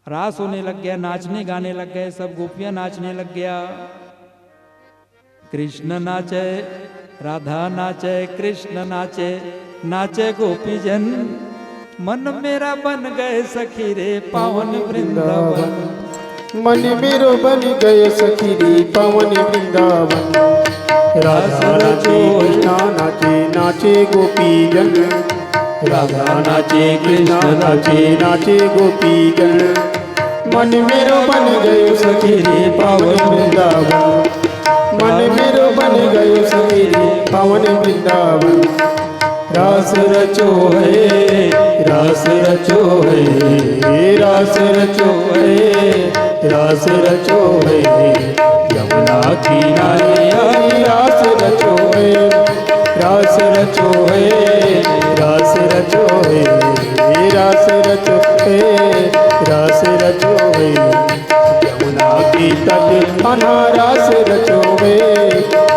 रास होने लग गया, नाचने गाने लग गए, सब गोपियां नाचने लग गया। कृष्ण नाचे, राधा नाचे, कृष्ण नाचे, नाचे गोपी जन, मन मेरा बन गए सखी रे पावन वृंदावन। मन मेरो बन गए सखी रे पावन वृंदावन। राधा नाचे कृष्णा नाचे, नाचे गोपी जन। राधा नाचे कृष्ण नाचे, नाचे गोपी जन। मन मेरो बन गए सखी रे पावन वृंदावन। मन मेरो बन गए सखी रे पावन वृंदावन। रास रचो है, रास रचो है, रास रचो है, रास रचो है, यमुना किनारे आई रास रचो है। रास रचो है, रास रचो है, रास रचो है, रास रचो है, यमुना की तट अनारास रचो है।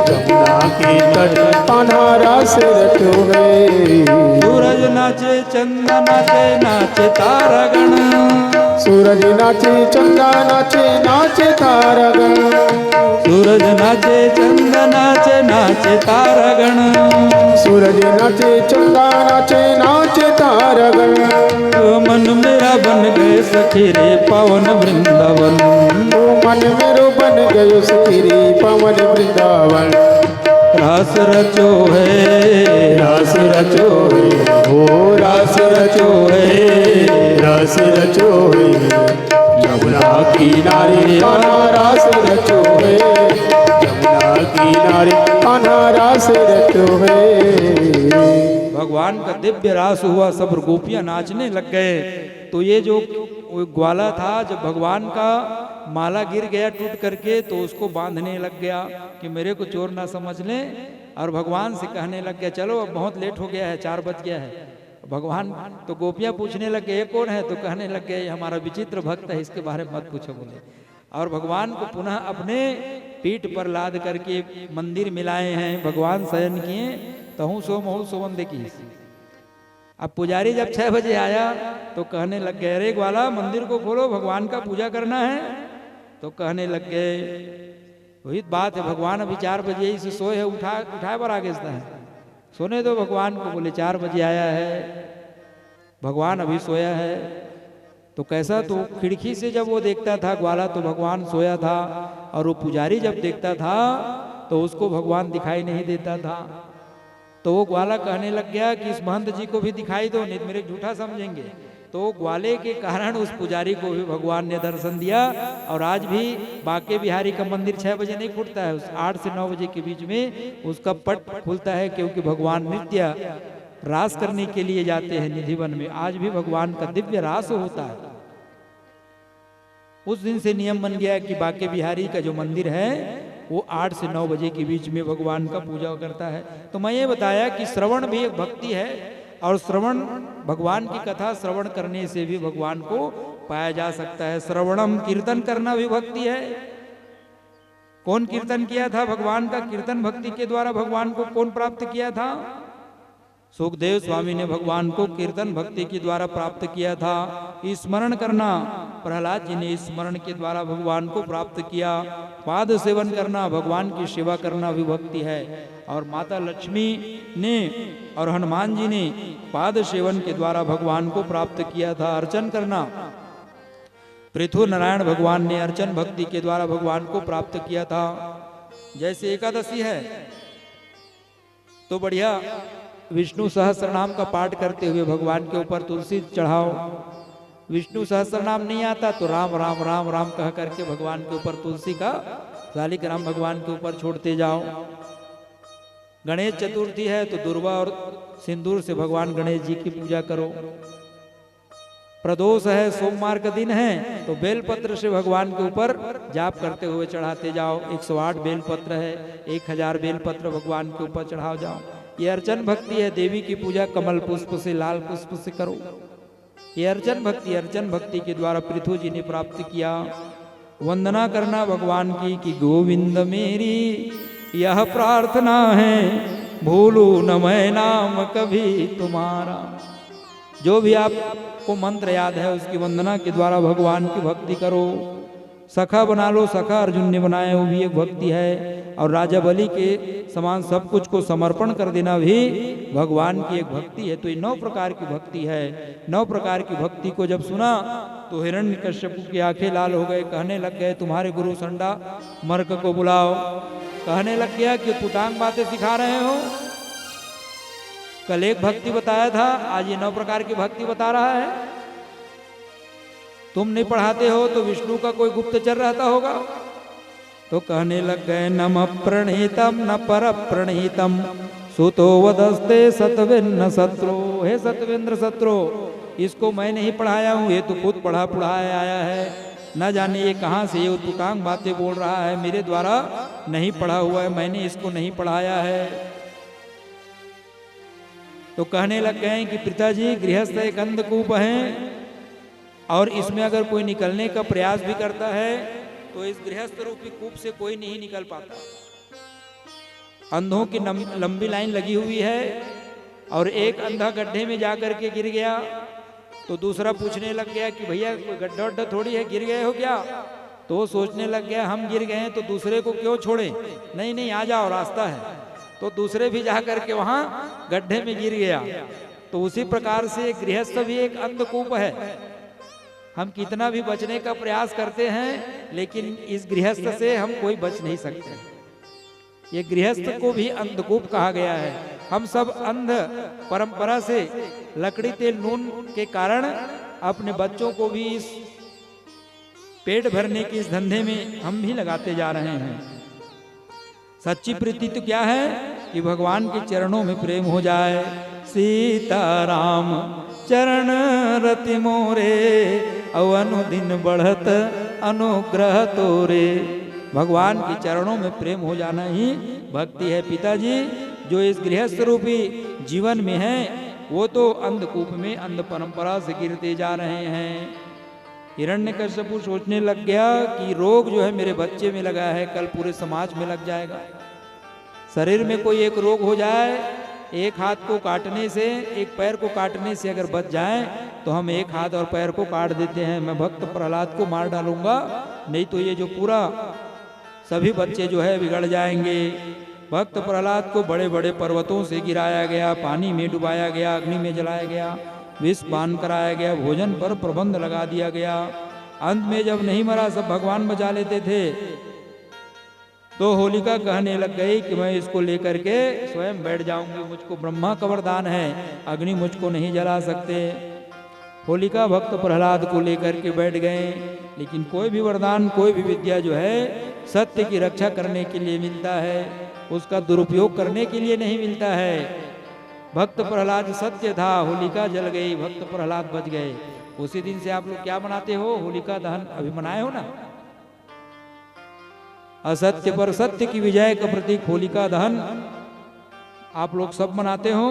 यमुना की तट अनारास रचो है। सूरज नाचे, चंदा नाचे, नाचे तारागण। सूरज नाचे, चंदा नाचे, नाचे तारागण। सूरज नाचे, चंदा नाचे, नाचे तारागण। सूरज नाचे, चंदा नाचे, नाचे तारागण। मन मेरा बन गए सखी रे पावन वृंदावन। मन मेरो बन गयो सखी रे पावन वृंदावन। रास रचो है, रास रचो है, हो रास रचो है, रास रचो है, यमुना किनारे अनारास रचो है। यमुना किनारे अनारास रचो है। भगवान का दिव्य रास हुआ, सब गोपियां नाचने लग गए। तो ये जो ग्वाला था, जब भगवान का माला गिर गया टूट करके, तो उसको बांधने लग गया कि मेरे को चोर ना समझ ले, और भगवान से कहने लग गया चलो अब बहुत लेट हो गया है, 4 बज गया है। भगवान तो गोपियां पूछने लग गए ये कौन है, तो कहने लग गए हमारा विचित्र भक्त है, इसके बारे में मत पूछो बोले। और भगवान को पुनः अपने पीठ पर लाद करके मंदिर मिलाए हैं, भगवान शयन किए। तहु सो महु सोवन देखी। अब पुजारी जब 6 बजे आया तो कहने लग गए अरे ग्वाला मंदिर को खोलो, भगवान का पूजा करना है। तो कहने लग गए वही बात है, भगवान अभी 4 बजे ही से सोए है, उठाए पर आगे है, सोने दो भगवान को। बोले 4 बजे आया है, भगवान अभी सोया है। तो कैसा, तो खिड़की से जब वो देखता था ग्वाला तो भगवान सोया था, और वो पुजारी जब देखता था तो उसको भगवान दिखाई नहीं देता था। तो वो ग्वाला कहने लग गया कि इस महंत जी को भी दिखाई दो, नहीं मेरे झूठा समझेंगे। तो ग्वाले के कारण उस पुजारी को भी भगवान ने दर्शन दिया। और आज भी बांके बिहारी का मंदिर 6 बजे नहीं खुलता है, उस 8 से 9 बजे के बीच में उसका पट खुलता है, क्योंकि भगवान नित्य रास करने के लिए जाते हैं निधिवन में। आज भी भगवान का दिव्य रास होता है। उस दिन से नियम बन गया कि बांके बिहारी का जो मंदिर है वो 8 से 9 बजे के बीच में भगवान का पूजा करता है। तो मैं ये बताया कि श्रवण भी एक भक्ति है, और श्रवण भगवान की कथा श्रवण करने से भी भगवान को पाया जा सकता है। श्रवणम, कीर्तन करना भी भक्ति है। कौन कीर्तन किया था भगवान का? कीर्तन भक्ति के द्वारा भगवान को कौन प्राप्त किया था? सुखदेव स्वामी ने भगवान को कीर्तन भक्ति के द्वारा प्राप्त किया था। स्मरण करना, प्रहलाद जी ने स्मरण के द्वारा भगवान को प्राप्त किया। पाद सेवन करना, भगवान की सेवा करना भी भक्ति है। और माता लक्ष्मी ने और हनुमान जी ने पाद सेवन के द्वारा भगवान को प्राप्त किया था। अर्चन करना, पृथु नारायण भगवान ने अर्चन भक्ति के द्वारा भगवान को प्राप्त किया था। जैसे एकादशी है तो बढ़िया विष्णु सहस्त्र नाम का पाठ करते हुए भगवान के ऊपर तुलसी चढ़ाओ। विष्णु सहस्त्र नाम नहीं आता तो राम राम राम राम कह करके भगवान के ऊपर तुलसी का शालिग्राम भगवान के ऊपर छोड़ते जाओ। गणेश चतुर्थी है तो दुर्वा और सिंदूर से भगवान गणेश जी की पूजा करो। प्रदोष है, सोमवार का दिन है, तो बेलपत्र से भगवान के ऊपर जाप करते हुए चढ़ाते जाओ। 108 बेलपत्र है, 1000 बेलपत्र भगवान के ऊपर चढ़ाओ जाओ। ये अर्चन भक्ति है। देवी की पूजा कमल पुष्प से, लाल पुष्प से करो। ये अर्चन भक्ति, अर्चन भक्ति के द्वारा पृथु जी ने प्राप्त किया। वंदना करना भगवान की कि गोविंद मेरी यह प्रार्थना है, भूलू न मैं नाम कभी तुम्हारा। जो भी आपको मंत्र याद है उसकी वंदना के द्वारा भगवान की भक्ति करो। सखा बना लो, सखा अर्जुन ने बनाया, वो भी एक भक्ति है। और राजा बलि के समान सब कुछ को समर्पण कर देना भी भगवान की एक भक्ति है। तो ये 9 प्रकार की भक्ति है। 9 प्रकार की भक्ति को जब सुना तो हिरण्यकश्यप की आंखें लाल हो गए। कहने लग गए तुम्हारे गुरु संडा मर्क को बुलाओ। कहने लग गया कि पुटांग बातें सिखा रहे हो। कल एक भक्ति बताया था, आज ये 9 प्रकार की भक्ति बता रहा है। तुम नहीं पढ़ाते हो तो विष्णु का कोई गुप्तचर रहता होगा। तो कहने लग गए नम प्रणीतम न पर प्रणीतम सुतो वदस्ते सतवेन्द्र शत्रु। हे सतवेन्द्र शत्रु, इसको मैं नहीं पढ़ाया हूँ, ये तो खुद पढ़ा पढ़ाया आया है। न जाने ये कहाँ से ये उटपुटांग बातें बोल रहा है, मेरे द्वारा नहीं पढ़ा हुआ है, मैंने इसको नहीं पढ़ाया है। तो कहने लग गए कि पिताजी गृहस्थ एक अंधकूप है और इसमें अगर कोई निकलने का प्रयास भी करता है तो इस गृहस्थ रूपी कूप से कोई नहीं निकल पाता। अंधों की लंबी लाइन लगी हुई है और एक अंधा गड्ढे में जाकर के गिर गया तो दूसरा पूछने लग गया कि भैया कोई गड्ढा वड्ढा थोड़ी है, गिर गए हो क्या? तो वो सोचने लग गया हम गिर गए तो दूसरे को क्यों छोड़े, नहीं नहीं आ जाओ रास्ता है। तो दूसरे भी जा करके वहां गड्ढे में गिर गया। तो उसी प्रकार से गृहस्थ भी एक अंधकूप है। हम कितना भी बचने का प्रयास करते हैं लेकिन इस गृहस्थ से हम कोई बच नहीं सकते। ये गृहस्थ को भी अंधकूप कहा गया है। हम सब अंध परंपरा से लकड़ी तेल नून के कारण अपने बच्चों को भी इस पेट भरने के इस धंधे में हम भी लगाते जा रहे हैं। सच्ची प्रीति तो क्या है कि भगवान के चरणों में प्रेम हो जाए। सीताराम चरण रति मोरे अनुदिन बढ़त अनुग्रह तोरे। भगवान के चरणों में प्रेम हो जाना ही भक्ति है। पिताजी जो इस गृहस्थ रूपी जीवन में है वो तो अंधकूप में अंध परंपरा से गिरते जा रहे हैं। हिरण्यकश्यप सोचने लग गया कि रोग जो है मेरे बच्चे में लगा है कल पूरे समाज में लग जाएगा। शरीर में कोई एक रोग हो जाए, एक हाथ को काटने से एक पैर को काटने से अगर बच जाए तो हम एक हाथ और पैर को काट देते हैं। मैं भक्त प्रहलाद को मार डालूंगा, नहीं तो ये जो पूरा सभी बच्चे जो है बिगड़ जाएंगे। भक्त प्रहलाद को बड़े बड़े पर्वतों से गिराया गया, पानी में डुबाया गया, अग्नि में जलाया गया, विष पान कराया गया, भोजन पर प्रबंध लगा दिया गया। अंत में जब नहीं मरा सब भगवान बचा लेते थे तो होलिका कहने लग गई कि मैं इसको लेकर के स्वयं बैठ जाऊंगी, मुझको ब्रह्मा का वरदान है, अग्नि मुझको नहीं जला सकते। होलिका भक्त प्रहलाद को लेकर के बैठ गए। लेकिन कोई भी वरदान कोई भी विद्या जो है सत्य की रक्षा करने के लिए मिलता है, उसका दुरुपयोग करने के लिए नहीं मिलता है। भक्त प्रहलाद सत्य था, होलिका जल गई, भक्त प्रहलाद बच गए। उसी दिन से आप लोग क्या मनाते हो? होलिका दहन अभी मनाए हो ना। असत्य पर सत्य की विजय का प्रतीक होलिका दहन आप लोग सब मनाते हो।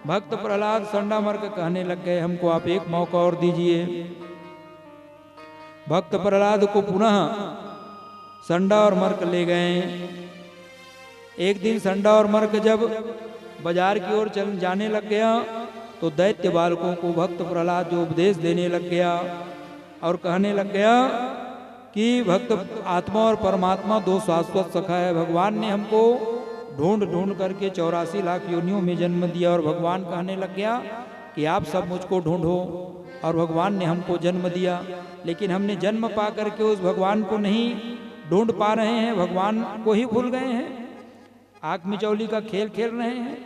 भक्त प्रहलाद संडा मर्क कहने लग गए हमको आप एक मौका और दीजिए। भक्त प्रहलाद को पुनः संडा और मर्क ले गए। एक दिन संडा और मर्क जब बाजार की ओर चल जाने लग गया तो दैत्य बालकों को भक्त प्रहलाद जो उपदेश देने लग गया और कहने लग गया कि भक्त आत्मा और परमात्मा दो शाश्वत सखा है। भगवान ने हमको ढूंढ ढूंढ करके 84 लाख योनियों में जन्म दिया और भगवान कहने लग गया कि आप सब मुझको ढूंढो। और भगवान ने हमको जन्म दिया लेकिन हमने जन्म पा करके उस भगवान को नहीं ढूंढ पा रहे हैं, भगवान को ही भूल गए हैं, आंख मिचौली का खेल खेल रहे हैं।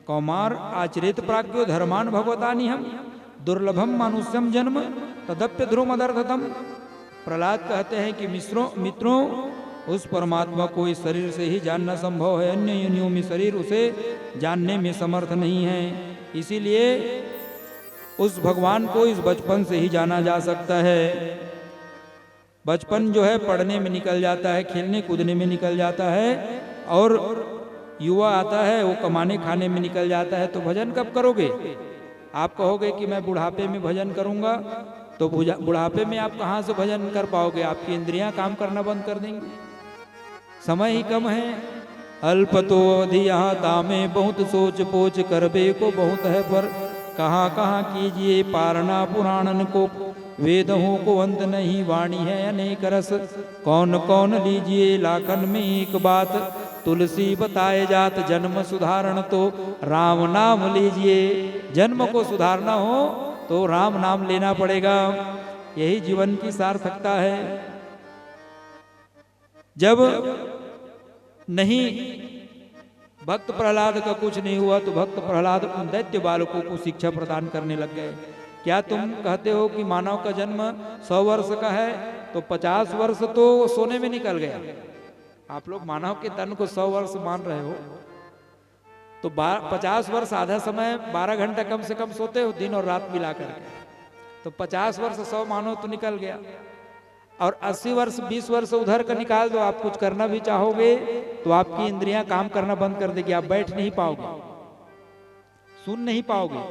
कौमार आचरित प्राज्ञो धर्मान भगवतानि हम दुर्लभम मानुष्यम जन्म तदप्य ध्रुमदर्थतम। प्रहलाद कहते हैं कि मित्रों उस परमात्मा को इस शरीर से ही जानना संभव है, अन्य योनियों में शरीर उसे जानने में समर्थ नहीं है। इसीलिए उस भगवान को इस बचपन से ही जाना जा सकता है। बचपन जो है पढ़ने में निकल जाता है, खेलने कूदने में निकल जाता है और युवा आता है वो कमाने खाने में निकल जाता है। तो भजन कब करोगे? आप कहोगे कि मैं बुढ़ापे में भजन करूंगा, तो बुढ़ापे में आप कहाँ से भजन कर पाओगे? आपकी इंद्रियां काम करना बंद कर देंगी। समय ही कम है। अल्प तो अवधि यहाँ तामे बहुत सोच पोच करबे को बहुत है पर कहाँ कहाँ कीजिए पारना पुराणन को, वेदों को अंत नहीं, वाणी है अनेक रस, कौन कौन लीजिए लाखन में एक बात, तुलसी बताए जात जन्म सुधारण तो राम नाम लीजिए। जन्म को सुधारना हो तो राम नाम लेना पड़ेगा, यही जीवन की सार्थकता है। जब नहीं भक्त प्रहलाद का कुछ नहीं हुआ तो भक्त प्रहलाद उन दैत्य बालकों को शिक्षा प्रदान करने लग गए। क्या तुम कहते हो कि मानव का जन्म 100 वर्ष का है तो 50 वर्ष तो सोने में निकल गया? आप लोग मानव के तन को 100 वर्ष मान रहे हो तो 50 वर्ष आधा समय 12 घंटा कम से कम सोते हो दिन और रात मिलाकर के, तो 50 वर्ष 100 मानो तो निकल गया। और 80 वर्ष 20 वर्ष उधर का निकाल दो, आप कुछ करना भी चाहोगे तो आपकी इंद्रियां काम करना बंद कर देगी, आप बैठ नहीं पाओगे, सुन नहीं पाओगे,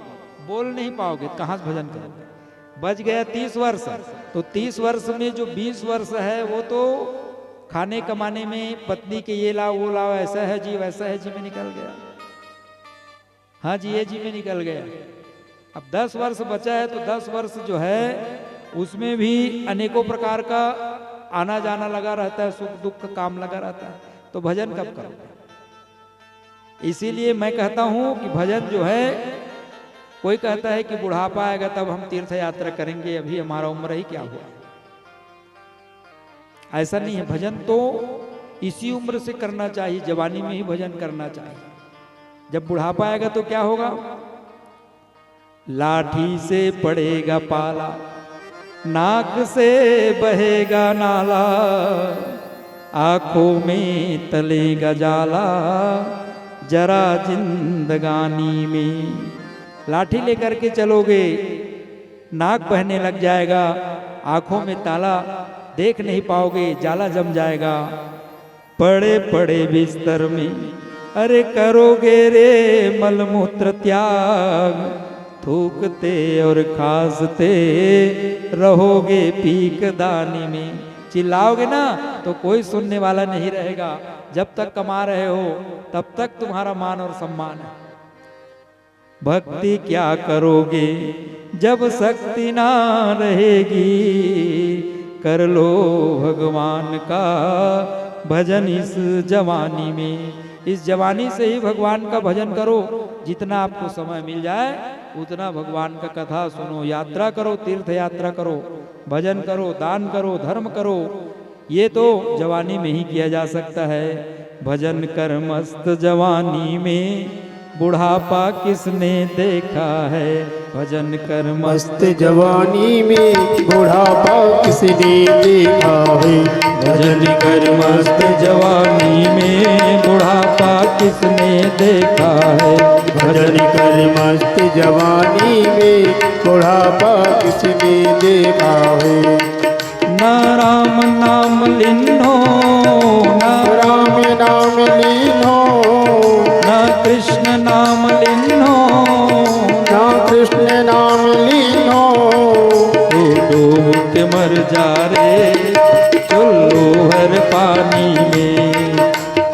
बोल नहीं पाओगे, कहां से भजन करोगे? बच गया 30 वर्ष, तो 30 वर्ष में जो 20 वर्ष है वो तो खाने कमाने में, पत्नी के ये लाओ वो लाओ, ऐसा है जी वैसा है जी में निकल गया। हाँ जी ये जी में निकल गया। अब 10 वर्ष बचा है तो 10 वर्ष जो है उसमें भी अनेकों प्रकार का आना जाना लगा रहता है, सुख दुख का काम लगा रहता है, तो भजन कब करोगे? इसीलिए मैं कहता हूं कि भजन जो है, कोई कहता है कि बुढ़ापा आएगा तब हम तीर्थ यात्रा करेंगे, अभी हमारा उम्र ही क्या हुआ। ऐसा नहीं है, भजन तो इसी उम्र से करना चाहिए, जवानी में ही भजन करना चाहिए। जब बुढ़ापा आएगा तो क्या होगा? लाठी से पड़ेगा पाला, नाक से बहेगा नाला, आंखों में तलेगा जाला, जरा जिंदगानी में। लाठी लेकर के चलोगे, नाक बहने लग जाएगा, आंखों में ताला, देख नहीं पाओगे, जाला जम जाएगा। पड़े पड़े बिस्तर में अरे करोगे रे मलमूत्र त्याग, थूकते और खांसते रहोगे पीक दानी में। चिल्लाओगे ना तो कोई सुनने वाला नहीं रहेगा, जब तक कमा रहे हो तब तक तुम्हारा मान और सम्मान है। भक्ति क्या करोगे जब शक्ति ना रहेगी, कर लो भगवान का भजन इस जवानी में। इस जवानी से ही भगवान का भजन करो, जितना आपको समय मिल जाए उतना भगवान का कथा सुनो, यात्रा करो, तीर्थ यात्रा करो, भजन करो, दान करो, धर्म करो, ये तो जवानी में ही किया जा सकता है। भजन कर मस्त जवानी में, बुढ़ापा किसने देखा है। भजन कर मस्त जवानी में, बुढ़ापा किसने देखा है। भजन कर मस्त जवानी में, बुढ़ापा किसने देखा है। भजन कर मस्त जवानी में, बुढ़ापा किसने देखा है। न राम नाम लिन्नो, न राम नाम लीनो, न कृष्ण नाम लिन्नो, ना कृष्ण नाम लीनो। तू डूब के मर जा रे चुल्लू हर पानी में।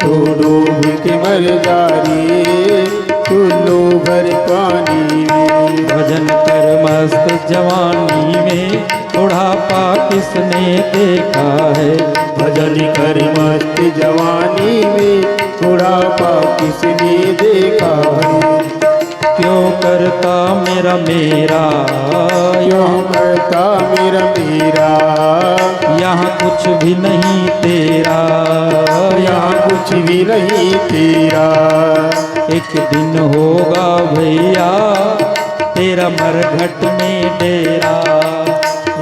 तू डूब के मर जा रे चुल्लू भर पानी में। भजन कर मस्त जवानी में, बुढ़ापा किसने देखा है। भजन कर मस्त जवानी में, बुढ़ापा किसने देखा है। क्यों करता मेरा मेरा, क्यों करता मेरा मेरा, यहाँ कुछ भी नहीं तेरा, यहाँ कुछ भी नहीं तेरा। एक दिन होगा भैया तेरा मरघट में डेरा।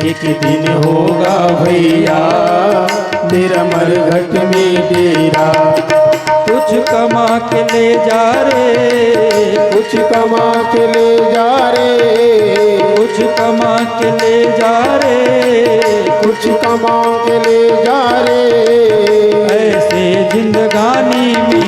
एक दिन होगा भैया तेरा मरघट में डेरा। कुछ कमा के ले जा रे, कुछ कमा के ले जा रे, कुछ कमा के ले जा रे, कुछ कमा के ले जा रे। ऐसे जिंदगानी में,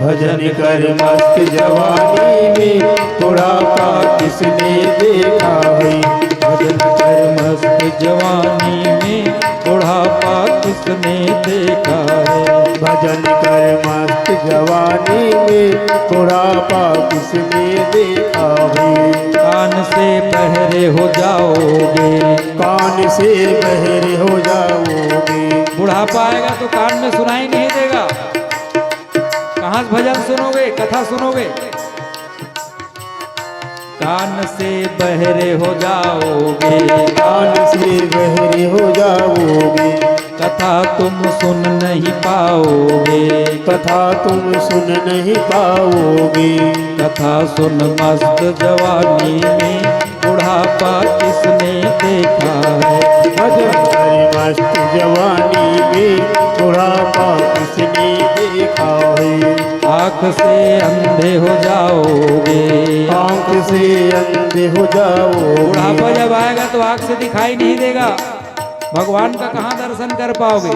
भजन कर मस्त जवानी में, बुढ़ापा किसने देखा है। भजन कर मस्त जवानी में, बुढ़ापा किसने देखा है। भजन कर कर मस्त जवानी में बुढ़ापा किसने देखा है। कान से बहरे हो जाओगे, कान से बहरे हो जाओगे। बुढ़ापा आएगा तो कान में सुनाई नहीं देगा, कहाँ से भजन सुनोगे, कथा सुनोगे। कान से बहरे हो जाओगे, कान से बहरे हो जाओगे। कथा तुम सुन नहीं पाओगे, कथा तुम सुन नहीं पाओगे। कथा सुन मस्त जवानी में बुढ़ापा किसने देखा है। भजन कर मस्त जवानी में बुढ़ापा किसने देखा है। आँख से अंधे हो जाओगे, आँख से अंधे हो जाओगे। बुढ़ापा जब आएगा तो आँख से दिखाई नहीं देगा, भगवान का कहाँ दर्शन कर पाओगे।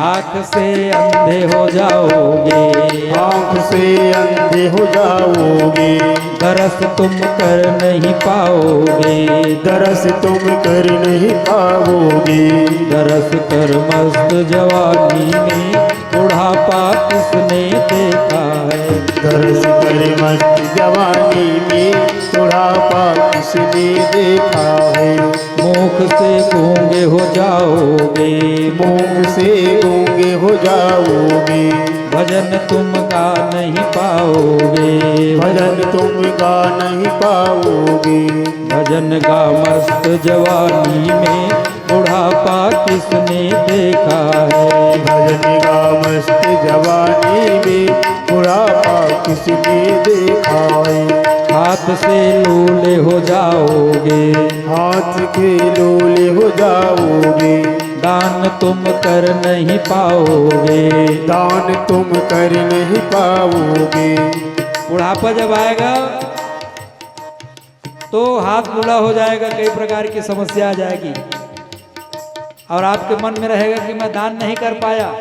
आँख से अंधे हो जाओगे, आँख से अंधे हो जाओगे। दरस तुम कर नहीं पाओगे, दरस तुम कर नहीं पाओगे। दरस कर मस्त जवानी में बुढ़ापा किसने देखा है। दरस कर मस्त जवानी में बुढ़ापा किसने देखा है। मुख से गूंगे हो जाओगे, मुँह से गूंगे हो जाओगे। भजन तुम गा नहीं पाओगे, भजन तुम गा नहीं पाओगे। भजन गा मस्त जवानी में बुढ़ापा किसने देखा है। भजन गा मस्त जवानी में बुढ़ापा किसने देखा है। हाथ से लूले हो जाओगे, हाथ के लोले हो जाओगे। दान तुम कर नहीं पाओगे, दान तुम कर नहीं पाओगे। बुढ़ापा जब आएगा तो हाथ लूला हो जाएगा, कई प्रकार की समस्या आ जाएगी और आपके मन में रहेगा कि मैं दान नहीं कर पाया।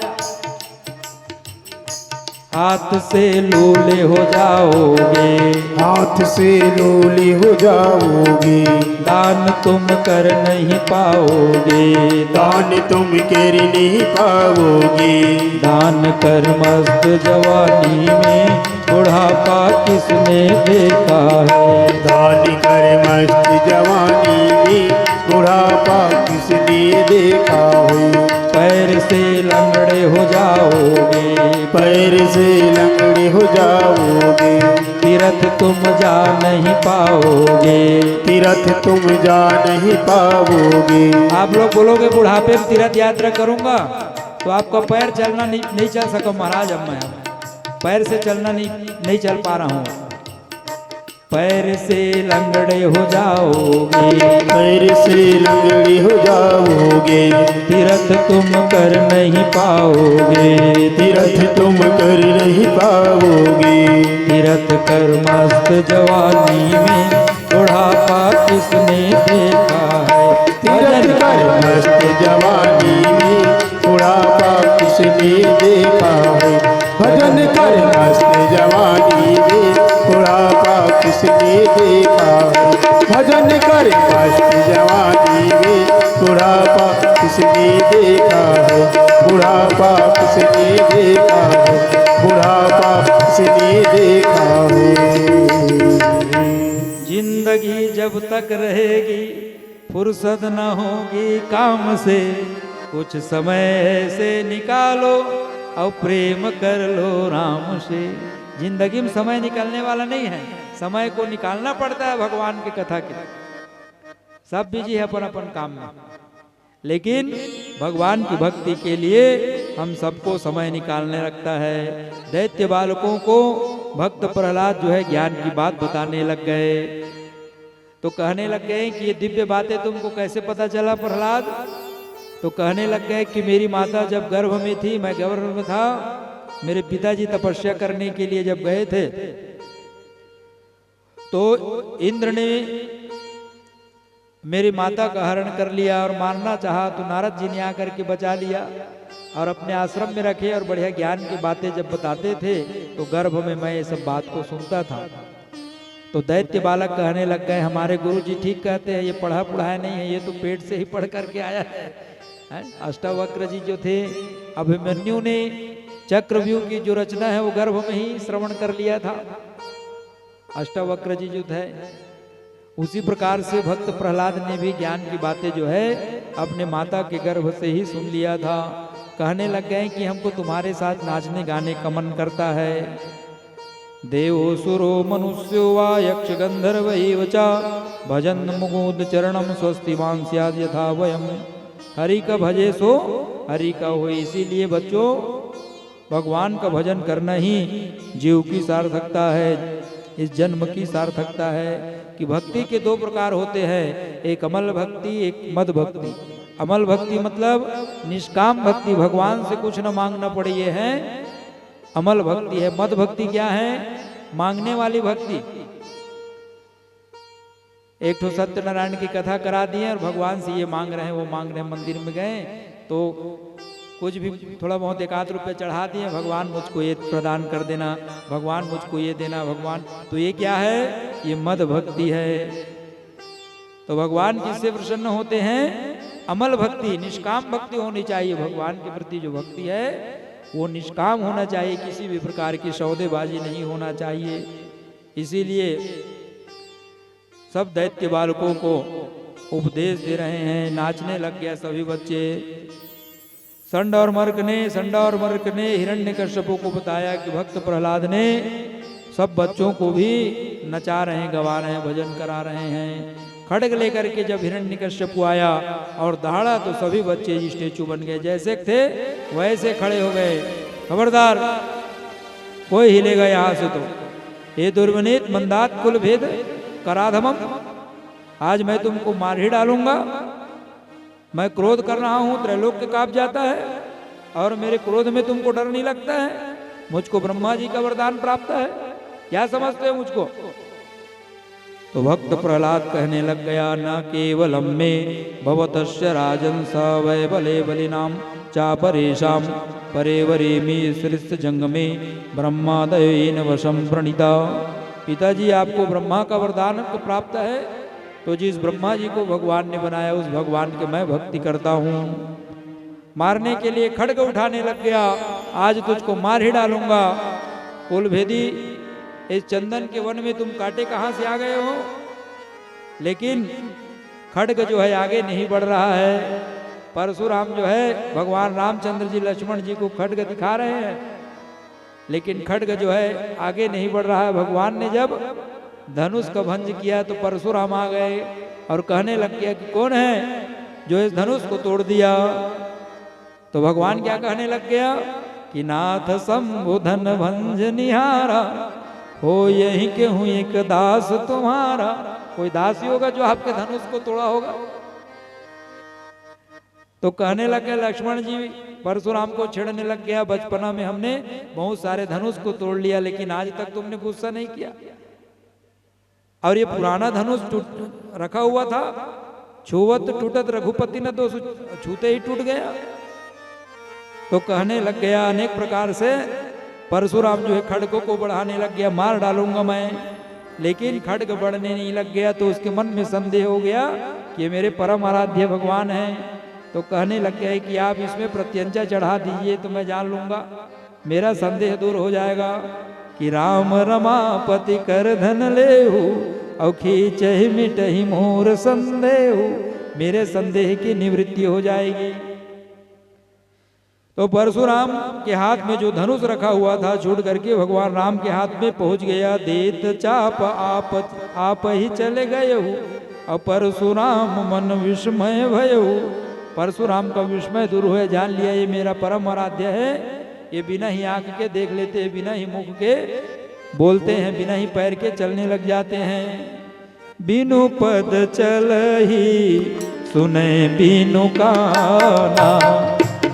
हाथ से लूले हो जाओगे, हाथ से लोले हो जाओगे। दान तुम कर नहीं पाओगे, दान तुम कर नहीं पाओगे। दान कर मस्त जवानी में बुढ़ापा किसने देखा है। दान कर मस्त जवानी में बुढ़ापा किसने देखा है। पैर से लंगड़े हो जाओगे, पैर से लंगड़े हो जाओगे। तीरथ तुम जा नहीं पाओगे, तीरथ तुम जा नहीं पाओगे। आप लोग बोलोगे बुढ़ापे में तीर्थ यात्रा करूंगा तो आपका पैर चलना नहीं चल सका महाराज। अब मैं पैर से चलना नहीं चल पा रहा हूँ। पैर से लंगड़े हो जाओगे, पैर से लंगड़े हो जाओगे। तीर्थ तुम कर नहीं पाओगे, तीरथ तुम कर नहीं पाओगे। तीर्थ कर मस्त जवानी में बुढ़ापा किसने देखा है। तीरथ कर मस्त जवानी में बुढ़ापा किसने देखा है। भजन कर मस्त जवानी में बुढ़ापा किसने देखा है। भजन कर मस्त जवानी में बुढ़ापा किसने देखा है। बुढ़ापा किसने देखा है। बुढ़ापा किसने देखा है। जिंदगी जब तक रहेगी फुर्सत न होगी काम से, कुछ समय से निकालो और प्रेम कर लो राम से। जिंदगी में समय निकलने वाला नहीं है, समय को निकालना पड़ता है भगवान की कथा के। सब बिजी है अपन अपन काम में, लेकिन भगवान की भक्ति के लिए हम सबको समय निकालने लगता है। दैत्य बालकों को भक्त प्रहलाद जो है ज्ञान की बात बताने लग गए, तो कहने लग गए कि ये दिव्य बातें तुमको कैसे पता चला प्रहलाद। तो कहने लग गए कि मेरी माता जब गर्भ में थी, मैं गर्भ में था, मेरे पिताजी तपस्या करने के लिए जब गए थे तो इंद्र ने मेरी माता का हरण कर लिया और मारना चाहा, तो नारद जी ने आकर के बचा लिया और अपने आश्रम में रखे और बढ़िया ज्ञान की बातें जब बताते थे तो गर्भ में मैं ये सब बात को सुनता था। तो दैत्य बालक कहने लग गए हमारे गुरु जी ठीक कहते हैं, ये पढ़ा पढ़ाया नहीं है, ये तो पेट से ही पढ़ करके आया है। अष्टावक्र जी जो थे, अभिमन्यु ने चक्रव्यूह की जो रचना है वो गर्भ में ही श्रवण कर लिया था। अष्टावक्र जी जो थे, उसी प्रकार से भक्त प्रहलाद ने भी ज्ञान की बातें जो है अपने माता के गर्भ से ही सुन लिया था। कहने लग गए कि हमको तुम्हारे साथ नाचने गाने का मन करता है। देवो सुरो मनुष्यो वा यक्ष गंधर्व एव च भजन मुकुंद चरणम स्वस्तिमान स्याद् यथा वयम। हरि का भजे सो हरि का हो। इसीलिए बच्चों, भगवान का भजन करना ही जीव की सार्थकता है, इस जन्म की सार्थकता है। कि भक्ति के दो प्रकार होते हैं, एक अमल भक्ति, एक मद भक्ति। अमल भक्ति मतलब निष्काम भक्ति, भगवान से कुछ न मांगना पड़े, ये है अमल भक्ति है। मद भक्ति क्या है? मांगने वाली भक्ति। एक तो सत्यनारायण की कथा करा दी है और भगवान से ये मांग रहे हैं, वो मांग रहे हैं। मंदिर में गए तो कुछ भी थोड़ा बहुत 1 आध रुपये चढ़ा दिए, भगवान मुझको ये प्रदान कर देना, भगवान मुझको ये देना, भगवान। तो ये क्या है? ये मद भक्ति है। तो भगवान किससे प्रसन्न होते हैं? अमल भक्ति, निष्काम भक्ति होनी चाहिए। भगवान के प्रति जो भक्ति है वो निष्काम होना चाहिए, किसी भी प्रकार की सौदेबाजी नहीं होना चाहिए। इसीलिए सब दैत्य बालकों को उपदेश दे रहे हैं। नाचने लग गया सभी बच्चे। संड और मर्क ने हिरण्यकश्यप को बताया कि भक्त प्रहलाद ने सब बच्चों को भी नचा रहे हैं, गवा रहे हैं, भजन करा रहे हैं। खड्ग लेकर के जब हिरण्यकश्यप आया और दहाड़ा तो सभी बच्चे स्टेचू बन गए, जैसे थे वैसे खड़े हो गए। खबरदार, कोई हिलेगा यहाँ से तो ये दुर्विनीत मंदात कुल भेद कराधमम, आज मैं तुमको मार ही डालूंगा। मैं क्रोध कर रहा हूं, त्रैलोक्य कांप जाता है और मेरे क्रोध में तुमको डर नहीं लगता है? मुझको ब्रह्मा जी का वरदान प्राप्त है, क्या समझते हो मुझको? तो भक्त प्रहलाद कहने लग गया, न केवलम में भवतस्य राजन स वै बले बलिनाम चापरेशाम परेवरेमी सृष्ट जंग में ब्रह्मादयेन वशम प्रणीता। पिताजी, आपको ब्रह्मा का वरदान प्राप्त है, तो जिस ब्रह्मा जी को भगवान ने बनाया उस भगवान के मैं भक्ति करता हूँ। मारने के लिए खड्ग उठाने लग गया, आज तुझको मार ही डालूंगा। कुलभेदी, इस चंदन के वन में तुम कांटे कहाँ से आ गए हो? लेकिन खड्ग जो है आगे नहीं बढ़ रहा है। परशुराम जो है, भगवान रामचंद्र जी लक्ष्मण जी को खड्ग दिखा रहे हैं, लेकिन खड्ग जो है आगे नहीं बढ़ रहा है। भगवान ने जब धनुष का भंज किया तो परशुराम आ गए और कहने लग गया कि कौन है जो इस धनुष को तोड़ दिया? तो भगवान क्या कहने लग गया कि नाथ संबोधन भंज निहारा हो, यही के हूं एक दास तुम्हारा। कोई दास ही होगा जो आपके धनुष को तोड़ा होगा? तो कहने लगे लक्ष्मण जी, परशुराम को छेड़ने लग गया, बचपना में हमने बहुत सारे धनुष को तोड़ लिया, लेकिन आज तक तुमने गुस्सा नहीं किया। और ये पुराना धनुष रखा हुआ था, छुवत टूटत रघुपति ने तो छूते ही टूट गया। तो कहने लग गया अनेक प्रकार से परशुराम जो है खड्ग को बढ़ाने लग गया, मार डालूंगा मैं। लेकिन खड्ग बढ़ने नहीं लग गया तो उसके मन में संदेह हो गया कि मेरे परम आराध्य भगवान हैं। तो कहने लग गया कि आप इसमें प्रत्यंचा चढ़ा दीजिए तो मैं जान लूंगा, मेरा संदेह दूर हो जाएगा। कि राम रमापति कर धन लेहु और खींचहि मिटहि मोर संदेहु, मेरे संदेह की निवृत्ति हो जाएगी। तो परशुराम के हाथ में जो धनुष रखा हुआ था छूट करके भगवान राम के हाथ में पहुंच गया। देत चाप आप ही चले गए हो और परशुराम मन विस्मय भयहु। परशुराम का विस्मय दूर हुआ, जान लिया ये मेरा परम आराध्य है। ये बिना ही आंख के देख लेते हैं, बिना ही मुख के बोलते हैं, बिना ही पैर के चलने लग जाते हैं। बिनु पद चल ही सुने बिनु काना,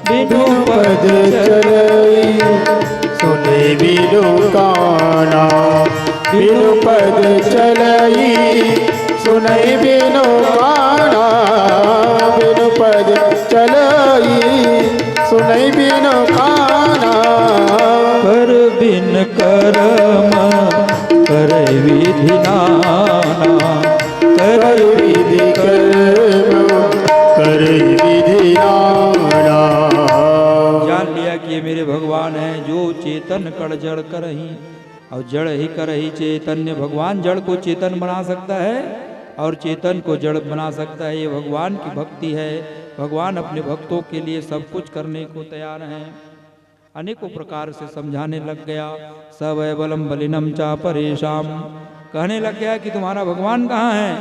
बिनु पद चलई सुने बिनु काना। बिनु पद चलई सुने बिनु काना। बिनु पद चलई सुने बिनु काना। कर बिन करम करे विधि नाना, कर विधि कर्म करे विधि नाना। चेतन कड़ जड़ करही, और जड़ ही करही चैतन्य। भगवान जड़ को चेतन बना सकता है और चेतन को जड़ बना सकता है। ये भगवान की भक्ति है। भगवान अपने भक्तों के लिए सब कुछ करने को तैयार हैं। अनेकों प्रकार से समझाने लग गया। सब बलम बलिनम चा परेशाम, कहने लग गया कि तुम्हारा भगवान कहाँ है।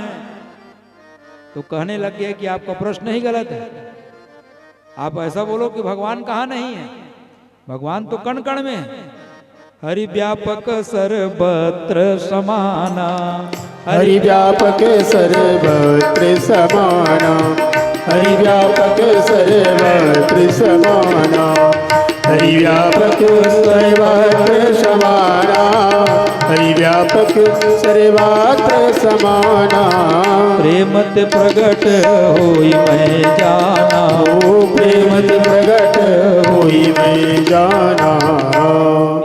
तो कहने लग गया कि आपका प्रश्न ही गलत है। आप ऐसा बोलो कि भगवान कहाँ नहीं है। भगवान तो कण कण में है। हरि व्यापक सर्वत्र समाना, हरि व्यापक सर्वत्र समाना, हरि व्यापक सर्वत्र समाना, हरि व्यापक सर्वत्र समाना, हरि व्यापक सर्वत्र समाना। प्रेमत प्रगट होई मैं जाना, ओ प्रेमत प्रगट होई मैं जाना।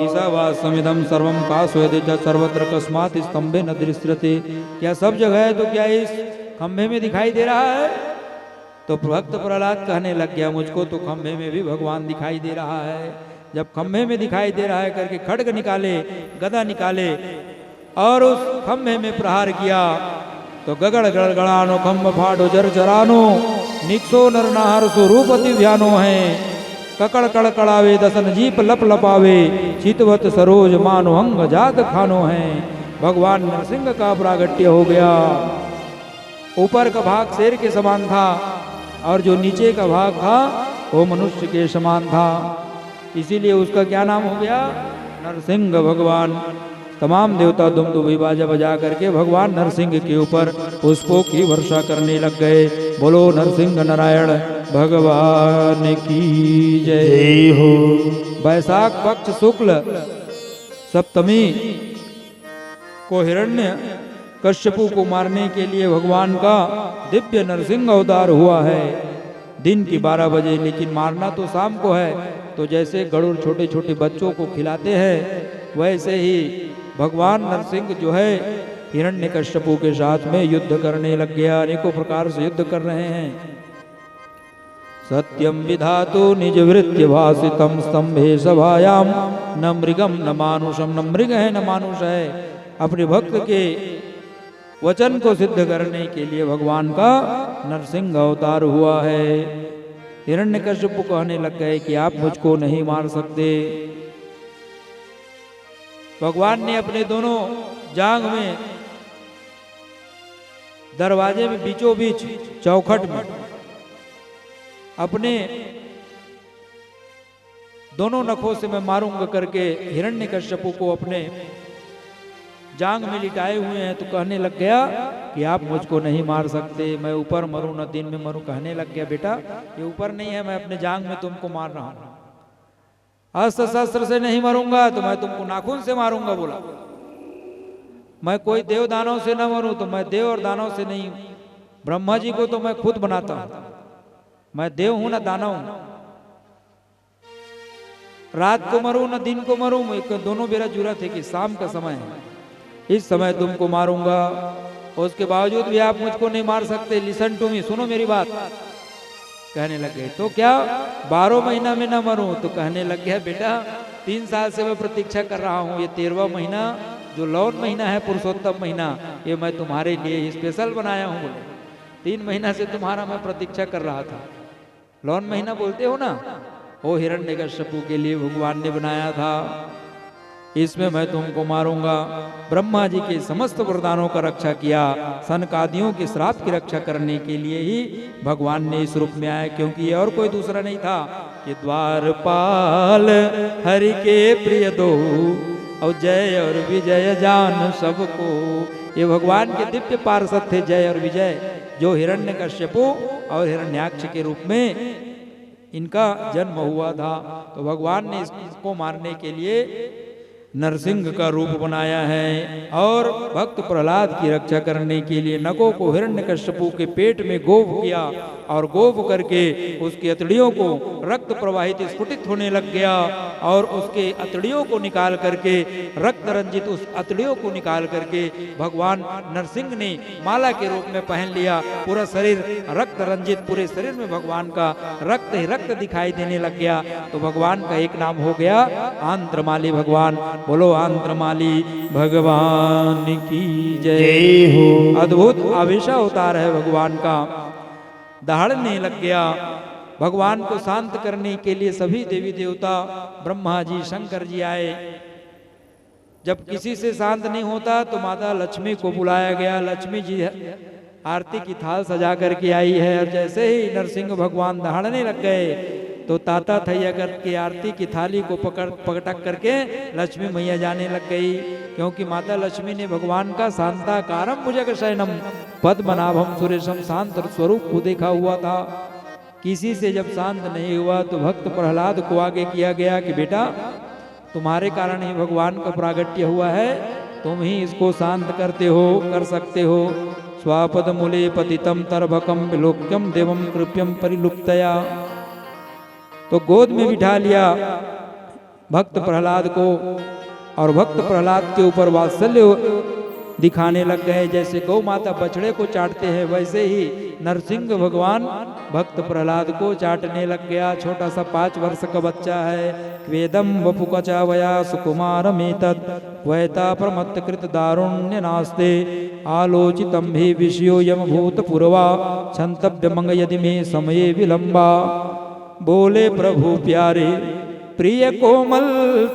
ईशावास्यमिदं सर्वं काश्वयते च सर्वत्र कस्मात् स्तंभे न दृश्यते। क्या सब जगह है तो क्या इस खंभे में दिखाई दे रहा है। तो भक्त प्रहलाद कहने लग गया मुझको तो खंभे में भी भगवान दिखाई दे रहा है। जब खंभे में दिखाई दे रहा है करके खड्ग निकाले, गदा निकाले और उस खंभे में प्रहार किया तो गगड़ गड़गड़ानो खंभ फाटो जर जरानो, निक्षो नर नार स्वरूपति व्यानो है। ककड़ कड़कड़ावे दसन जीप लप लपावे, चितवत सरोज मानो अंग जात खानो है। भगवान नरसिंह का प्रागट्य हो गया। ऊपर का भाग शेर के समान था और जो नीचे का भाग था वो मनुष्य के समान था। इसीलिए उसका क्या नाम हो गया, नरसिंह भगवान। तमाम देवता दुमदुभी बाजा बजा करके भगवान नरसिंह के ऊपर पुष्पों की वर्षा करने लग गए। बोलो नरसिंह नारायण भगवान की जय हो। वैशाख पक्ष शुक्ल सप्तमी को हिरण्य कश्यपु को मारने के लिए भगवान का दिव्य नरसिंह अवतार हुआ है दिन की 12 बजे। लेकिन मारना तो शाम को है। तो जैसे गरुड़ छोटे छोटे बच्चों को खिलाते हैं वैसे ही भगवान नरसिंह जो है हिरण्यकश्यपु के साथ में युद्ध करने लग गया। अनेकों प्रकार से युद्ध कर रहे हैं। सत्यम विधातु निज वृत्य भासितम स्तंभे सभायाम, न मृगम न मानुषम। न मृग है न मानुष है। अपने भक्त के वचन को सिद्ध करने के लिए भगवान का नरसिंह अवतार हुआ है। हिरण्यकश्यप कहने लग गए कि आप मुझको नहीं मार सकते। भगवान ने अपने दोनों जांघ में दरवाजे में बीचों बीच चौखट में अपने दोनों नखों से मैं मारूंगा करके हिरण्यकश्यप को अपने जांग में लिटाए हुए हैं। तो कहने लग गया कि आप मुझको नहीं मार सकते। मैं ऊपर मरूं न दिन में मरूं। कहने लग गया बेटा ये ऊपर नहीं है, मैं अपने जांग में तुमको मार रहा हूं। अस्त्र शस्त्र से नहीं मरूंगा तो मैं तुमको नाखून से मारूंगा। बोला मैं कोई देव दानव से न मरूं तो मैं देव और दानव से नहीं। ब्रह्मा जी को तो मैं खुद बनाता हूं। मैं देव हूं ना दानव हूं। रात को मरूं न दिन को मरूं, दोनों मेरा जरूरत है कि शाम का समय है, इस समय तुमको मारूंगा। उसके बावजूद भी आप मुझको नहीं मार सकते। लिसन टू मी, सुनो मेरी बात। कहने लग गए तो क्या 12 महीना में ना मरूं। तो कहने लग गया बेटा 3 साल से मैं प्रतीक्षा कर रहा हूं। ये 13वां महीना जो लौन महीना है, पुरुषोत्तम महीना, ये मैं तुम्हारे लिए स्पेशल बनाया हूं। बोले 3 महीना से तुम्हारा मैं प्रतीक्षा कर रहा था। लौन महीना बोलते हो ना, वो हिरण्यकश्यपु के लिए भगवान ने बनाया था। इसमें मैं तुमको मारूंगा। ब्रह्मा जी के समस्त वरदानों का रक्षा किया। सनकादियों के श्राप की रक्षा करने के लिए ही भगवान ने इस रूप में आया, क्योंकि ये और कोई दूसरा नहीं था कि द्वारपाल हरि के प्रिय दो, और जय और विजय जान सबको। ये भगवान के दिव्य पार्षद थे जय और विजय, जो हिरण्यकश्यपु और हिरण्याक्ष के रूप में इनका जन्म हुआ था। तो भगवान ने इसको मारने के लिए नरसिंह का रूप बनाया है। और भक्त प्रहलाद की रक्षा करने के लिए नगों को हिरण्यकश्यपु के पेट में गोभ किया और गोप करके उसकी अतड़ियों को रक्त प्रवाहित स्फुटित होने लग गया और उसके अतड़ियों को निकाल करके रक्त रंजित उस अतड़ियों को निकाल करके भगवान नरसिंह ने माला के रूप में पहन लिया। पूरा शरीर रक्त रंजित, पूरे शरीर में भगवान का रक्त ही रक्त दिखाई देने लग गया। तो भगवान का एक नाम हो गया आंत्रमाली भगवान। बोलो आंत्रमाली भगवान की जय हो। अद्भुत आवेशा अवतार है भगवान का। दहाड़ने लग गया। भगवान को शांत करने के लिए सभी देवी देवता, ब्रह्मा जी, शंकर जी आए। जब किसी से शांत नहीं होता तो माता लक्ष्मी को बुलाया गया। लक्ष्मी जी आरती की थाल सजा करके आई है और जैसे ही नरसिंह भगवान दहाड़ने लग गए तो ताता थैया करके आरती की थाली को पकटक करके लक्ष्मी मैया जाने लग गई। क्योंकि माता लक्ष्मी ने भगवान का शांताकारम भुजग शयनम पद्मनाभम सुरेशम शांत स्वरूप को देखा हुआ था। किसी से जब शांत नहीं हुआ तो भक्त प्रहलाद को आगे किया गया कि बेटा तुम्हारे कारण ही भगवान का प्रागट्य हुआ है, तुम ही इसको शांत करते हो, कर सकते हो। स्वापद मूले पतितम तरभकम विलोक्यम देवम कृप्यम परिलुप्तया। तो गोद में बिठा लिया भक्त प्रहलाद को और भक्त प्रहलाद के ऊपर वात्सल्य दिखाने लग गए। जैसे गौ माता बछड़े को चाटते हैं वैसे ही नरसिंह भगवान भक्त प्रहलाद को चाटने लग गया। छोटा सा 5 वर्ष का बच्चा है। वेदम वपुकचा वया सुकुमार मेतद वैता प्रमत्त कृत दारुण्य नास्ते आलोचितम भी विषयो यम भूत पूर्वा क्षंतव्य मंग यदि में समय विलंबा। बोले प्रभु प्यारे प्रिय कोमल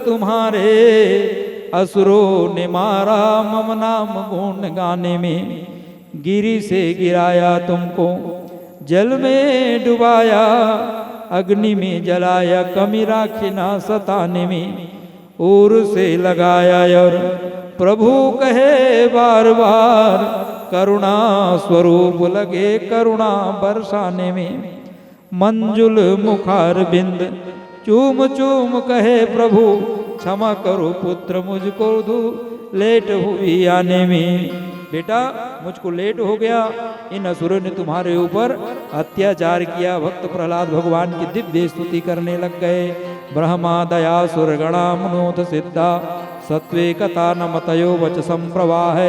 तुम्हारे असुरों ने मारा मम नाम गुण गाने में। गिरी से गिराया तुमको जल में डुबाया अग्नि में जलाया कमी राखी ना सताने में। और से लगाया और प्रभु कहे बार बार करुणा स्वरूप लगे करुणा बरसाने में। मंजुल मुखार बिंद चूम चूम कहे प्रभु क्षमा करो पुत्र मुझको लेट हुई आने में। बेटा मुझको लेट हो गया, इन असुरों ने तुम्हारे ऊपर अत्याचार किया। भक्त प्रहलाद भगवान की दिव्य स्तुति करने लग गए। ब्रह्मा दया सुरगणा मनोथ सिद्धा सत्वे कथा न मतयो वच संप्रवाह।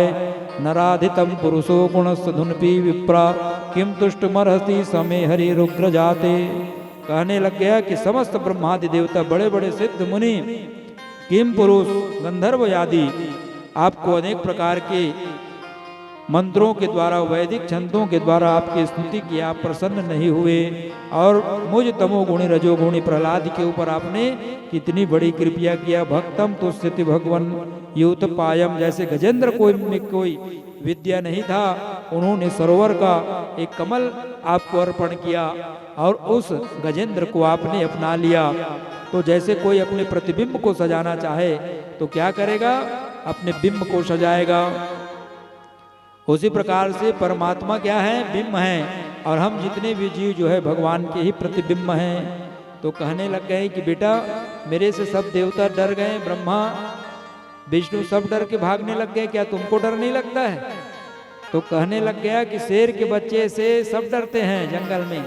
नराधितम पुरुषो गुणस्थ धुनपी विप्रा किम तुष्ट मरहति समय हरि रुद्र जाते। कहने लग गया कि समस्त ब्रह्मादि देवता, बड़े बड़े सिद्ध मुनि, किम पुरुष, गंधर्व आदि आपको अनेक प्रकार के मंत्रों के द्वारा, वैदिक छंदों के द्वारा आपकी स्तुति की, आप प्रसन्न नहीं हुए। और मुझ तमोगुणी रजोगुणी प्रहलाद के ऊपर आपने कितनी बड़ी कृपया किया। भक्तम तुष्यति भगवन यूत पायम। जैसे गजेंद्र में कोई विद्या नहीं था, उन्होंने सरोवर का एक कमल आपको अर्पण किया और उस गजेंद्र को आपने अपना लिया। तो जैसे कोई अपने प्रतिबिंब को सजाना चाहे तो क्या करेगा, अपने बिंब को सजाएगा। उसी प्रकार से परमात्मा क्या है, बिंब है, और हम जितने भी जीव जो है भगवान के ही प्रतिबिंब हैं। तो कहने लग गए कि बेटा मेरे से सब देवता डर गए, ब्रह्मा विष्णु सब डर के भागने लग गए, क्या तुमको डर नहीं लगता है? तो कहने लग गया कि शेर के बच्चे से सब डरते हैं जंगल में,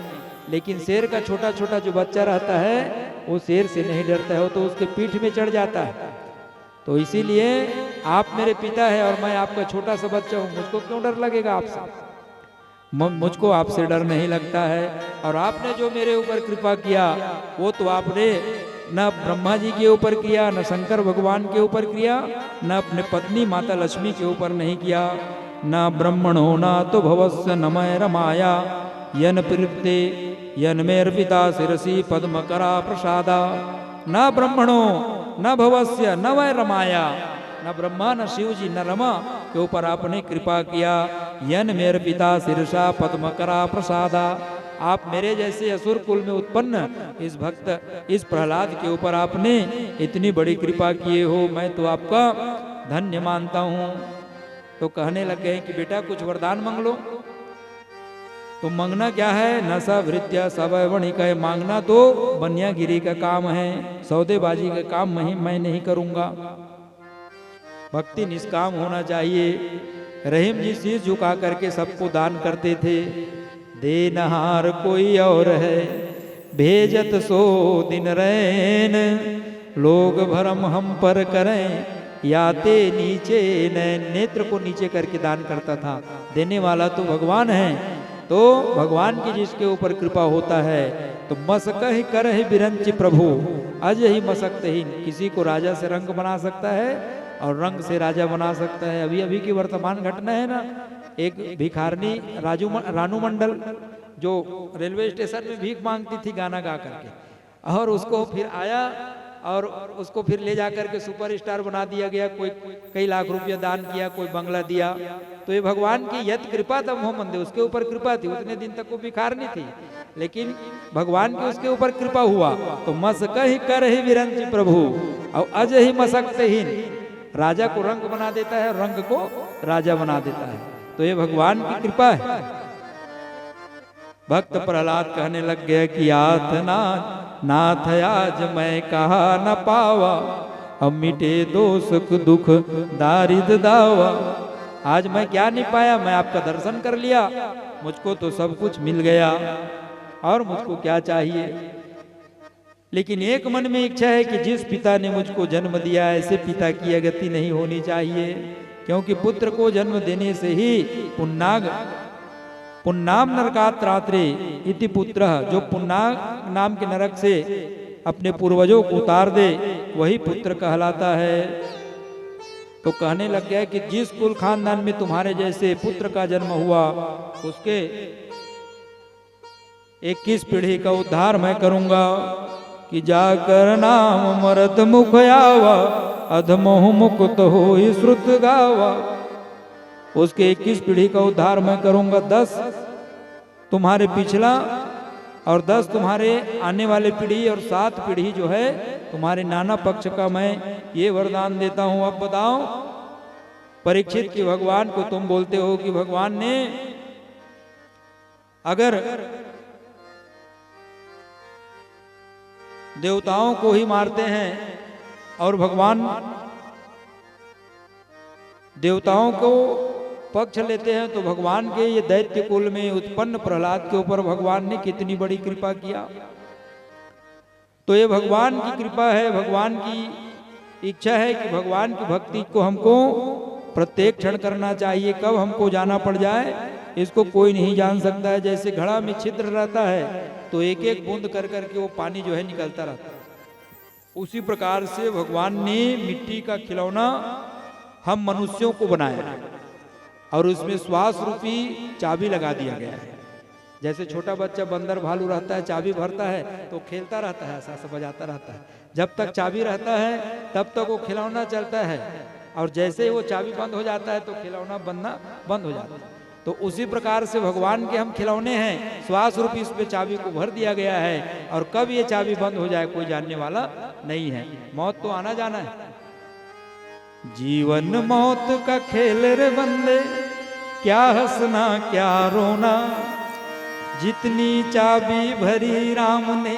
लेकिन शेर का छोटा छोटा जो बच्चा रहता है वो शेर से नहीं डरता है, वो तो उसके पीठ में चढ़ जाता है। तो इसीलिए आप मेरे पिता है और मैं आपका छोटा सा बच्चा हूँ, मुझको क्यों डर लगेगा आपसे? मुझको आपसे डर नहीं लगता है। और आपने जो मेरे ऊपर कृपा किया वो तो आपने न ब्रह्मा जी के ऊपर किया, न शंकर भगवान के ऊपर किया, न अपने पत्नी माता लक्ष्मी के ऊपर नहीं किया। न ब्रह्मणो न तो भवस्य न मय रमाया यन प्रीते यन मेर पिता शिरसी पद्म करा प्रसादा। न ब्रह्मणो न भवस्य न वै रमाया, न ब्रह्मा न शिव जी न रमा के ऊपर आपने कृपा किया। यन मेर पिता शिरसा पद्म करा प्रसादा। आप मेरे जैसे असुर कुल में उत्पन्न इस भक्त, इस प्रहलाद के ऊपर आपने इतनी बड़ी कृपा किए हो, मैं तो आपका धन्य मानता हूँ। तो कहने लग गए कि बेटा कुछ वरदान मांग लो। तो मांगना क्या है, नशा वृत्या सवैवणिक है, मांगना तो बनियागिरी का काम है, सौदेबाजी का काम मैं नहीं करूंगा। भक्ति निष्काम होना चाहिए। रहीम जी शीश झुका करके सबको दान करते थे। देनहार कोई और है, भेजत सो दिन रैन, लोग भरम हम पर करें, याते नीचे नैन। नेत्र को नीचे करके दान करता था। देने वाला तो भगवान है, तो भगवान की जिसके ऊपर कृपा होता है तो मसकहि करहि बिरंच प्रभु, अज ही मसक्तहीन। किसी को राजा से रंग बना सकता है और रंग से राजा बना सकता है। अभी अभी की वर्तमान घटना है ना, एक भिखारनी रानू मंडल जो रेलवे स्टेशन में भीख मांगती थी गाना गा करके, और उसको फिर आया और उसको फिर ले जाकर के सुपरस्टार बना दिया गया। कोई कई लाख रुपया दान किया, कोई बंगला दिया। तो ये भगवान की यद कृपा तब हो मंदे, उसके ऊपर कृपा थी। उतने दिन तक वो भिखारनी थी, लेकिन भगवान की उसके ऊपर कृपा हुआ तो मसकहि करहि बिरंच प्रभु, और अज ही मसक्तहीन। राजा को रंग बना देता है, रंग को राजा बना देता है। तो ये भगवान की कृपा है। भक्त प्रहलाद कहने लग गया कि नाथ आज मैं कहा न पावा, अब मिटे दोष दुख दारिद दावा। आज मैं क्या नहीं पाया, मैं आपका दर्शन कर लिया, मुझको तो सब कुछ मिल गया और मुझको क्या चाहिए। लेकिन एक मन में इच्छा है कि जिस पिता ने मुझको जन्म दिया, ऐसे पिता की अगति नहीं होनी चाहिए, क्योंकि पुत्र को जन्म देने से ही पुन्नाम नरकात्रात्रे इति पुत्र, जो पुन्नाग नाम के नरक से अपने पूर्वजों को उतार दे वही पुत्र कहलाता है। तो कहने लग गया कि जिस कुल खानदान में तुम्हारे जैसे पुत्र का जन्म हुआ, उसके 21 पीढ़ी का उद्धार मैं करूंगा। कि जाकर नाम मरत मुख आवा, अधमोह मुकुत हो श्रुत गावा। उसके 21 पीढ़ी का उद्धार मैं करूंगा। 10 तुम्हारे पिछला और 10 तुम्हारे आने वाले पीढ़ी और 7 पीढ़ी जो है तुम्हारे नाना पक्ष का मैं ये वरदान देता हूं। अब बताओ परीक्षित कि भगवान को तुम बोलते हो कि भगवान ने अगर देवताओं को ही मारते हैं और भगवान देवताओं को पक्ष लेते हैं, तो भगवान के ये दैत्य कुल में उत्पन्न प्रहलाद के ऊपर भगवान ने कितनी बड़ी कृपा किया। तो ये भगवान की कृपा है, भगवान की इच्छा है कि भगवान की भक्ति को हमको प्रत्येक क्षण करना चाहिए। कब हमको जाना पड़ जाए इसको कोई नहीं जान सकता है। जैसे घड़ा में छिद्र रहता है तो एक एक बूंद कर करके वो पानी जो है निकलता रहता है, उसी प्रकार से भगवान ने मिट्टी का खिलौना हम मनुष्यों को बनाया और उसमें श्वास रूपी चाबी लगा दिया गया है। जैसे छोटा बच्चा बंदर भालू रहता है, चाबी भरता है तो खेलता रहता है, ऐसा ऐसा बजाता रहता है। जब तक चाबी रहता है तब तक वो खिलौना चलता है, और जैसे ही वो चाबी बंद हो जाता है तो खिलौना बनना बंद हो जाता है। तो उसी प्रकार से भगवान के हम खिलौने हैं, श्वास रूपी इस पे चाबी को भर दिया गया है, और कब ये चाबी बंद हो जाए कोई जानने वाला नहीं है। मौत तो आना जाना है। जीवन मौत का खेल रे बंदे, क्या हंसना क्या रोना, जितनी चाबी भरी राम ने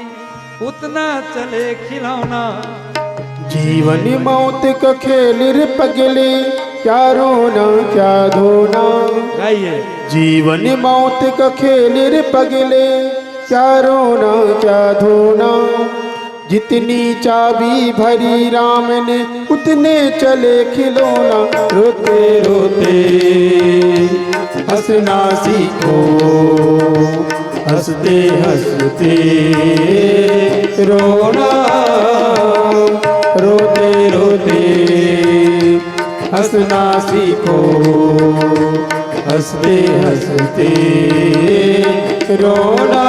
उतना चले खिलौना। जीवन मौत का खेल रे पगले, क्या रोना क्या धोना। गाइए। जीवन मौत का खेल रे पगले, क्या रोना क्या धोना, जितनी चाबी भरी राम ने उतने चले खिलौना। रोते रोते हंसना सीखो, हंसते हंसते रोना। रोते रोते हंसना सीखो, हंसते हंसते रोना।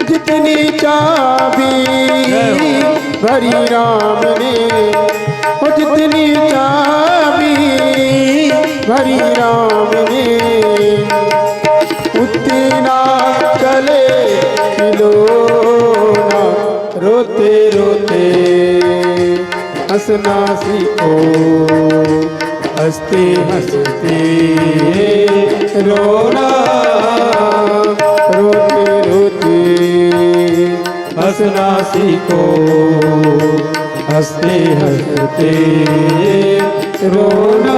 जितनी चाबी भरी राम ने, और जितनी चाबी भरी राम ने, उतना चले खिलौना। रोते रोते हंसना सीखो, हंसते हंसते रोना। रोते रोते हंसना सीखो, हंसते हंसते रोना।